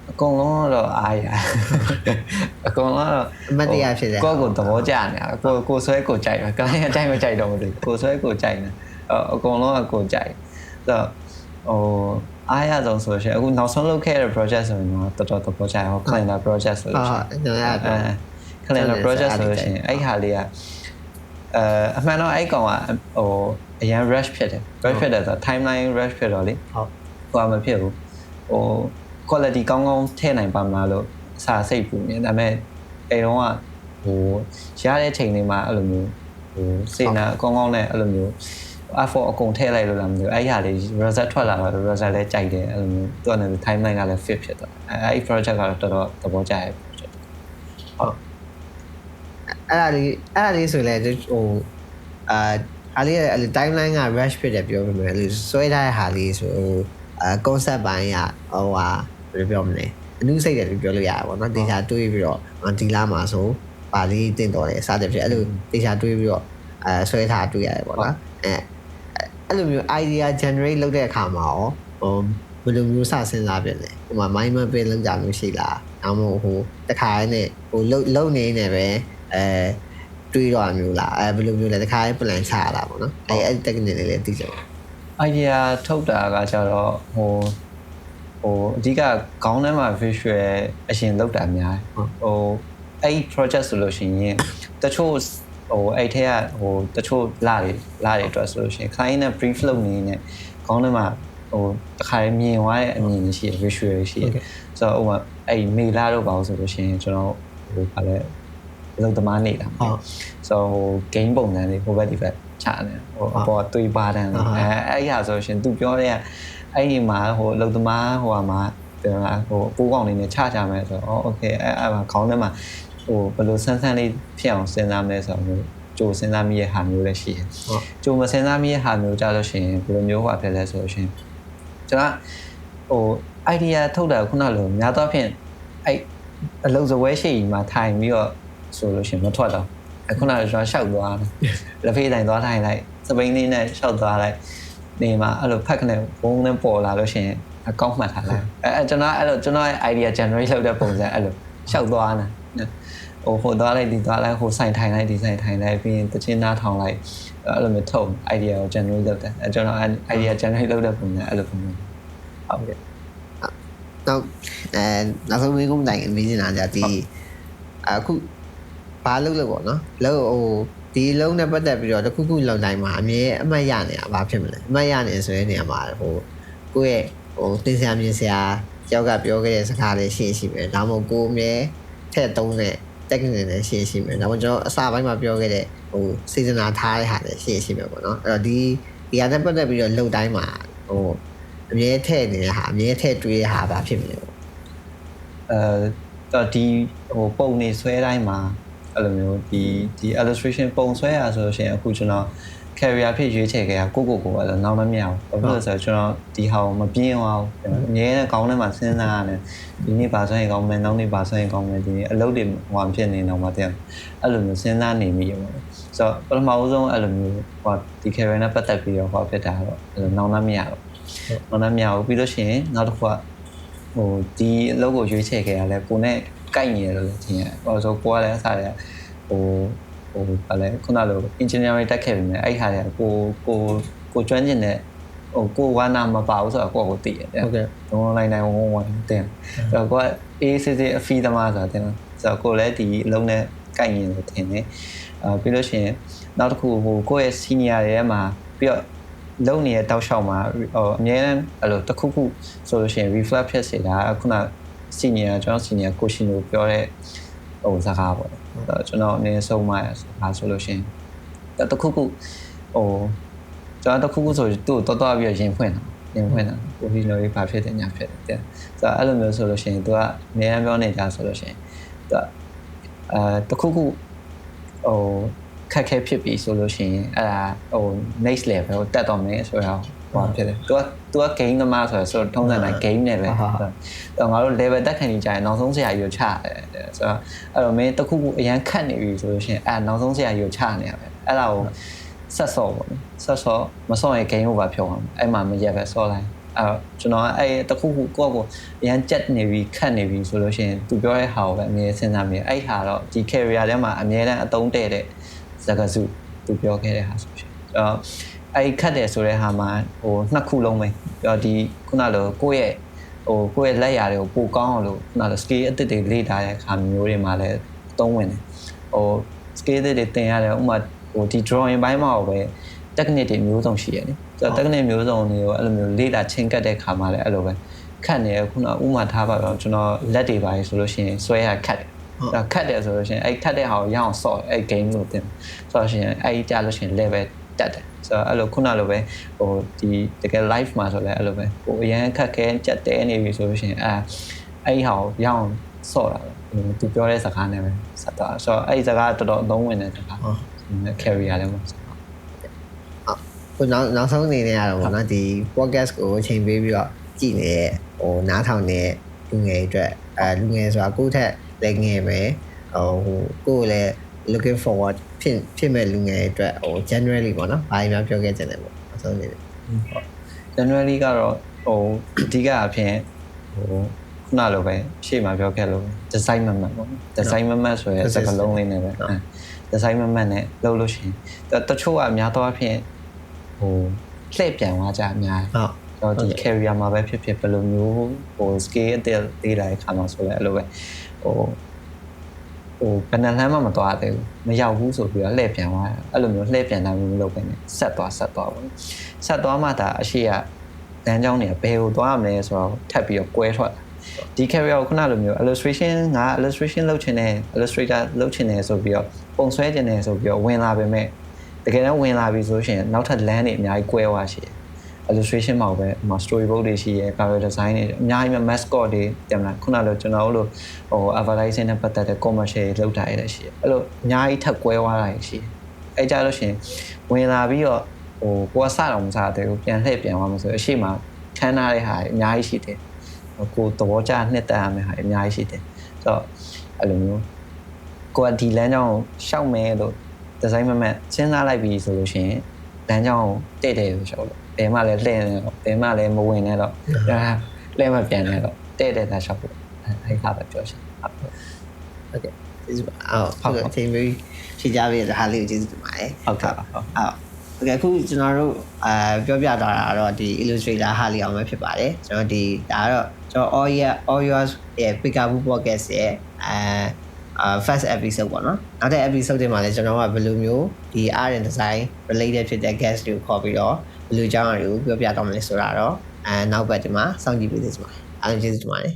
အကုန်လုံးတော့အားရအကုန်လုံးတော့အမတရားဖြစ်တယ်ကိုယ့်ကိုသဘောကျနေတာကိုဆွဲကိုကြိုက်တယ် client အကြိုက်မကြိုက်တော့ဘူးကိုဆွဲကိုကြိုက်နေအကုန်လုံးကကိုကြိုက်ဆိုတော့ဟိုအားရဆုံးဆိုလို့ရှိရင်အခုနောက်ဆုံးလုပ်ခဲ့တဲ့ project ဆိုရင်တော့တော်တော်သဘောကျတယ်ဟော calendar project ဆိုလို့ရှိရင်calendar project ဆိုလို့ရှိရင်အဲ့ဟာလေးကအမှန်တော့အဲ့ကောင်ကဟိုအရင် rush ဖြစ်တယ် rush ဖြစ်တယ်ဆိုတော့ timeline rush ဖြစ်တော့လေဟုတ်ဟိုမဖြစ်ဘူးဟို quality ကောင်းကောင်းထည့်နိုင်ပါမလားလို့စာစိတ်ပူနေဒါပေမဲ့အဲ့တော့ကဟိုရတဲ့ချိန်လေးမှာအဲ့လိုမျိုးဟိုစေနာကောင်းကောင်းနဲ့အဲ့လိုမျိုးeffort အကုန်ထည့်လိုက်လို့လားမသိဘူးအဲ့ဟာလေး result ထွက်လာတော့ result လည်းကြိုက်တယ်အဲ့လိုမျိုးသူကလည်း timeline ကလည်း fit ဖြစ်သွားအဲ့ project ကတော့တော်တော်သဘောကျရဲ့ project ဟုတ်အဲ့ဒါလေးဆိုလဲဟိုအားလေးအဲ့ timeline က rush ဖြစ်တယ်ပြောပြမယ်အဲ့ဆွဲထားတဲ့ဟာလေးဆိုဟိုconcept ပိုင်းကဟိုဟာဘယ်လိုပြောမလဲအနုစိတ်တယ်ပြောလို့ရတာပေါ့နော် data တွေးပြီးတော့ဒီလာမှာဆိုပါလေးတင်တော်တယ်စသဖြင့်အဲ့လို data တွေးပြီးတော့ဆွဲထားတွေ့ရတယ်ပေါ့နော်အဲ့လိုမျိုး idea generate လုပ်တဲ့အခါမှာရောဟိုဘယ်လိုမျိုးစစဉ်းစားပြလဲဟိုမှာ mind map လုပ်ကြမျိုးရှိလားဒါမှမဟုတ်ဟိုတခါနဲ့ဟိုလုံနေနေပဲတွေးတော့မျိုးလားဘယ်လိုမျိုးလဲတခါလေး plan ချရတာပေါ့နော်အဲ့ technique လေးလည်းသိကြတယ် idea ထုတ်တာကကျတော့ဟိုအဓိကခေါင်းထဲမှာ visual အရင်လောက်တာများဟိုအဲ့ project ဆိုလို့ရှိရင်တချို့ဟိုအဲ့ထဲကဟိုတချို့လာတွေအတွက်ဆိုလို့ရှိရင် client နဲ့ brief လုပ်နေနေခေါင်းထဲမှာဟိုတစ်ခါမြင်သွားတဲ့အမြင်ရှိတယ် visual ရှိတယ်ဆိုတော့ဟိုအဲ့မေလာတော့ပါဆိုလို့ရှိရင်ကျွန်တော်ဟိုဘာလဲလောက်သမားနေတာဟုတ်ဆိုဟို game ပုံစံလေးဟိုဘက်ဒီဘက်ချနေဟိုအပေါ်တွေးပါတန်းအဲ့ဟာဆိုရှင်သူပြောတဲ့အဲ့ဒီမှာဟိုလောက်သမားဟိုမှာပြောတာဟိုပိုးကောင်လေးနဲ့ချကြမယ်ဆိုတော့ okay အဲ့မှာခေါင်းထဲမှာဟိုဘယ်လိုဆန်းဆန်းလေးဖြစ်အောင်စဉ်းစားမလဲဆိုတော့ကြိုစဉ်းစားမိရဲ့ဟာမျိုးလည်းရှိတယ်ကြိုမစဉ်းစားမိရဲ့ဟာမျိုးကြလို့ရှိရင်ဘယ်လိုမျိုးဟိုဖြစ်လဲဆိုလို့ရှိရင်ကျွန်တော်ဟို idea ထုတ်တာခုနလိုများသောအားဖြင့်အဲ့အလုံးစပွဲရှိမှာထိုင်ပြီးတော့ဆိုလို့ရှိရင်မထွက်တော့အခုနကကျွန်တော်ရှောက်သွားတယ်လက်ဖေးတိုင်သွားထိုင်လိုက်စပိန်လေးနဲ့ရှောက်သွားလိုက်နေမှာအဲ့လိုဖက်ကနေဘုံနဲ့ပေါ်လာလို့ရှိရင်အကောင့်မှတ်ထားလိုက်ကျွန်တော်အဲ့လိုကျွန်တော်ရဲ့ idea generate လုပ်တဲ့ပုံစံအဲ့လိုရှောက်သွားတယ်ဟိုသွားလိုက်ဒီသွားလိုက်ဟိုဆိုင်ထိုင်လိုက်ဒီဆိုင်ထိုင်လိုက်ပြီးရင်တချင်းနားထောင်လိုက်အဲ့လိုမျိုးထုတ် idea ကို generate လုပ်တယ်ကျွန်တော် idea generate လုပ်တဲ့ပုံစံအဲ့လိုပုံစံဟုတ်ကဲ့တော့နောက်ဆုံးမျိုးကုန်တိုင်အမေးနေတာကြဒီအခုဘာလုပ်လို့ပေါ့နော်လို့ဟိုဒီလုံးနဲ့ပတ်သက်ပြီးတော့တခုခုလောက်တိုင်းမှာအမြဲအမှတ်ရနေတာဘာဖြစ်မလဲအမှတ်ရနေဆိုတဲ့နေရာမှာဟိုကိုယ့်ရဲ့ဟိုသင်ဆရာမြင်ဆရာယောက်ကပြောခဲ့တဲ့စကားလေးရှိပဲဒါမှမဟုတ်ကိုအမြဲထည့်သုံးတဲ့ technique နဲ့ရှိမယ်ဒါမှမဟုတ်ကျွန်တော်အစပိုင်းမှာပြောခဲ့တဲ့ဟိုစေတနာထားတဲ့ဟာလည်းရှိမယ်ပေါ့နော်အဲ့တော့ဒီဟာနဲ့ပတ်သက်ပြီးတော့လုပ်တိုင်းမှာဟိုအမြဲထည့်နေတဲ့ဟာအမြဲထည့်တွေးတဲ့ဟာဘာဖြစ်မလဲပေါ့တော့ဒီဟိုပုံနေဆွဲတိုင်းမှာအဲ့လိုမျိုးဒီ illustration ပုံဆွဲရဆိုလို့ရှိရင်အခုကျွန်တော် carrier ဖြစ်ရွေးချယ်ခဲ့တာကိုအဲ့လိုနောက်မမြောက်ဘူးဘာလို့လဲဆိုတော့ကျွန်တော်ဒီဟာကိုမပြင်းအောင်အမြဲတမ်းကောင်းထဲမှာစဉ်းစားရတယ်ဒီနေ့ပါဆိုရင်ကောင်းမယ်နောက်နေ့ပါဆိုရင်ကောင်းမယ်ဒီနေ့အလုပ်တွေဟိုဖြစ်နေတော့မှတဲ့အဲ့လိုမျိုးစဉ်းစားနေမိရောဆိုတော့ပထမဦးဆုံးအဲ့လိုမျိုးဟိုဒီ carrier နဲ့ပတ်သက်ပြီးတော့ဟောဖြစ်တာတော့အဲ့လိုနောက်မမြောက်ဘူးပြီးလို့ရှိရင်နောက်တစ်ခုကဟိုဒီအလုပ်ကိုရွေးချယ်ခဲ့ရလဲကိုနဲ့ကိုက်နေရလို့ထင်ရတယ်ဟိုဆိုကိုကလည်းအစားတယ်ဟိုဘာလဲခုနလို engineering တက်ခဲ့ပြီမယ်အဲ့ဟာကိုကျွမ်းကျင်တဲ့ဟိုကိုဝါနာမပါဘူးဆိုတော့ကိုသိရတယ်ဟုတ်ကဲ့လုံးလိုက်နိုင်ဝန်းတင်အဲ့တော့ကိုက ACC အဖီသမားဆိုတာတင်ဆိုတော့ကိုလည်းဒီအလုံးနဲ့ကိုက်နေလို့ထင်တယ်ပြီးလို့ရှိရင်နောက်တစ်ခုဟိုကိုယ့်ရဲ့ senior တွေထဲမှာပြီးတော့လုံနေတဲ့တောက်လျှောက်မှာဟိုအများအားအဲ့လိုတစ်ခုဆိုလို့ရှိရင် reflect ဖြစ်စေတာခုန senior ကျွန်တော် senior ကိုရှင်ကိုပြောတဲ့ဟိုစကားပေါ့ကျွန်တော်အနေနဲ့ဆုံးမရဆိုတာဆိုလို့ရှိရင်တစ်ခုဟိုကျွန်တော်တစ်ခုဆိုသူ့တော်ပြီးရင်ဖွင့်တာကိုဒီလိုလေးဘာဖြစ်တယ်ညာဖြစ်တယ်တဲ့ဆိုတော့အဲ့လိုမျိုးဆိုလို့ရှိရင်သူကအများအားပြောနေကြဆိုလို့ရှိရင်သူကတစ်ခုဟိုခက်ခဲဖြစ်ပြီဆိုလို့ရှိရင်အဲ့ဒါဟို next level ကိုတက်တော့မယ်ဆိုတော့ဟိုဖြစ်တယ်သူက game သမားဆိုတော့ထုံးစံတိုင်း game နဲ့ပဲတော့ငါတို့ level တက်ခံနေကြရင်နောက်ဆုံးဆရာကြီးကိုချတယ်ဆိုတော့အဲ့တော့မင်းတခုခုအရန်ခတ်နေပြီဆိုလို့ရှိရင်အဲ့နောက်ဆုံးဆရာကြီးကိုချနေရပဲအဲ့ဒါကိုဆက်စော့ပေါ့နော်ဆက်စော့မစော့ရင် game over ဖြုံအောင်အဲ့မှာမရက်ပဲစော့လိုက်အဲ့ကျွန်တော်အဲ့တခုခုကိုယ့်အရန်ကြက်နေပြီခတ်နေပြီဆိုလို့ရှိရင်သူပြောတဲ့ဟာကိုပဲအမြဲစဉ်းစားမိတယ်အဲ့ဟာတော့ဒီ carrier ထဲမှာအမြဲတမ်းအသုံးတဲ့စကားစုသူပြောခဲ့တဲ့ဟာဆိုရှင်အဲ့ခတ်တယ်ဆိုတဲ့ဟာမှာဟိုနှစ်ခုလုံးပဲဒီခုနလိုကိုယ့်ရဲ့လက်ရာတွေကိုပိုကောင်းအောင်လို့ခုနလို skill အသစ်တွေလေ့လာတဲ့အခါမျိုးတွေမှာလည်းသုံးဝင်တယ်ဟို skill တွေသင်ရတယ်ဥပမာဟိုဒီ drawing ဘိုင်းမှာပဲ technique တွေမျိုးစုံရှိရတယ်ဆိုတော့ technique မျိုးစုံတွေကိုအဲ့လိုမျိုးလေ့လာချင်းကတ်တဲ့အခါမှာလည်းအဲ့လိုပဲခတ်နေရခုနဥမာထားပါတော့ကျွန်တော်လက်တွေပါဆိုလို့ရှိရင်ဆွဲရခတ်တယ်ဒါခတ်တယ်ဆိုလို့ရှိရင်အဲ့ခတ်တဲ့ဟာကိုရအောင်ဆော့အဲ့ game လို့တင်ဆိုတော့ရှင်အဲ့ကြာလို့ရှိရင် level တက်တယ်ဆိုတော့အဲ့လိုခုနလိုပဲဟိုဒီတကယ် live မှာဆိုလဲအဲ့လိုပဲဟိုအရန်ခက်ခဲကြက်တဲနေပြီဆိုလို့ရှိရင်အဲ့ဟာကိုရအောင်ဆော့တာပဲသူပြောတဲ့စကားနဲ့ပဲဆက်သွားဆိုတော့အဲ့ဒီစကားတော်တော်အသုံးဝင်တဲ့စကား carry ရတယ်ပေါ့ဟိုနောက်ဆုံးအနေနဲ့ရတော့ဗောနော်ဒီ podcast ကိုချိန်ပေးပြီးတော့ကြည့်နေတဲ့ဟိုနားထောင်နေတဲ့လူငယ်အတွက်လူငယ်ဆိုတာကိုယ့်ထက်လည်းငယ်ပဲဟိုကိုယ်လည်း looking forward ဖြစ်မဲ့လူငယ်အတွက်ဟို generally ပေါ့နော်ဘာမှပြောခဲ့ကြတယ်ပေါ့အဆုံးနေတယ်ဟုတ် generally ကတော့ဟိုအဓိကအဖြစ်ဟိုခုနလိုပဲရှေ့မှာပြောခဲ့လို့ design မမှတ်ပေါ့ design မမှတ်ဆိုရဲစကားလုံးလေးနဲ့ပဲ design မမှတ်နဲ့လုပ်လို့ရှိရင်တချို့ကအများသောအားဖြင့်ဟိုလှည့်ပြန်သွားကြအများတော့ဒီ carrier မှာပဲဖြစ်ဘယ်လိုမျိုးဟို scale အသေးသေးလာတဲ့ခါမှာဆိုလဲအဲ့လိုပဲဟိုဘယ်နှလမ်းမှမသွားသေးဘူးမရောက်ဘူးဆိုပြီးတော့လှည့်ပြန်သွားအဲ့လိုမျိုးလှည့်ပြန်တာမျိုးမလုပ်ဘဲနဲ့ဆက်သွားပေါ့ဆက်သွားမှဒါအရှိကလမ်းကြောင်းတွေကဘယ်ကိုသွားရမလဲဆိုတော့ထပ်ပြီးတော့ကွဲထွက်ဒီ carrier ကိုခုနလိုမျိုး illustration လုပ်ချင်တယ် illustrator လုပ်ချင်တယ်ဆိုပြီးတော့ပုံဆွဲချင်တယ်ဆိုပြီးတော့ဝင်လာပေမဲ့တကယ်တော့ဝင်လာပြီဆိုရှင်နောက်ထပ် land တွေအများကြီးကွဲသွားရှိတယ် illustration မှာပဲ storyboard တွေရှိရယ် cover design တွေအများကြီးပဲ mascot တွေတင်မလားခုနလိုကျွန်တော်တို့ဟို advertising နဲ့ပတ်သက်တဲ့ commercial တွေလုပ်တာရရှိတယ်အဲ့လိုအများကြီးထပ်ကွဲသွားတာရှိတယ်အဲ့ကြလို့ရှင်ဝင်လာပြီးတော့ဟိုကိုကစတော့မစားသေးဘူးပြန်လှည့်ပြန်သွားမှဆိုအရှိမခန်းထားတဲ့ဟာအများကြီးရှိတယ်ကိုသဘောကျနှစ်သက်ရမယ့်ဟာအများကြီးရှိတယ်ဆိုတော့အဲ့လိုမျိုးကိုကဒီလမ်းကြောင်းကိုရှောက်မယ်လို့ဒီဇိုင်းမမတ်စဉ်းစားလိုက်ပြီဆိုလို့ရှိရင်လမ်းကြောင်းကိုတဲ့ကိုရှောက်လို့ဘယ်မှလည်းလှည့်နေတော့ဘယ်မှလည်းမဝင်နဲ့တော့ဒါလှည့်မပြန်နဲ့တော့တဲ့တာရှောက်လို့အဲ့ဒါပဲပြောချင်ဟုတ်ကဲ့ကျေးဇူးပါဟုတ်အချိန်ပြီးရှိကြပြီဟာလေးကိုကျေးဇူးတင်ပါတယ်ဟုတ်ကဲ့โอเคအခုကျွန်တော်တို့ပြောပြသွားတာတော့ဒီ illustrator ဟာလေးအောင်ပဲဖြစ်ပါတယ်ကျွန်တော်ဒီဒါကတော့ကျွန်တော် all yours ရဲ့ Peekaboo podcast ရဲ့first episode ပေါ့နော်နောက်တဲ့ episode တွေမှာလည်းကျွန်တော်ကဘယ်လိုမျိုးဒီ art and design related ဖြစ်တဲ့ guest တွေကိုခေါ်ပြီးတော့ဘယ်လိုအကြောင်းအရာတွေကိုပြောပြတော့မလဲဆိုတာတော့နောက်ဘက်ဒီမှာစောင့်ကြည့်ပေးသေးချင်ပါတယ်အားလုံးကျေးဇူးတင်ပါတယ်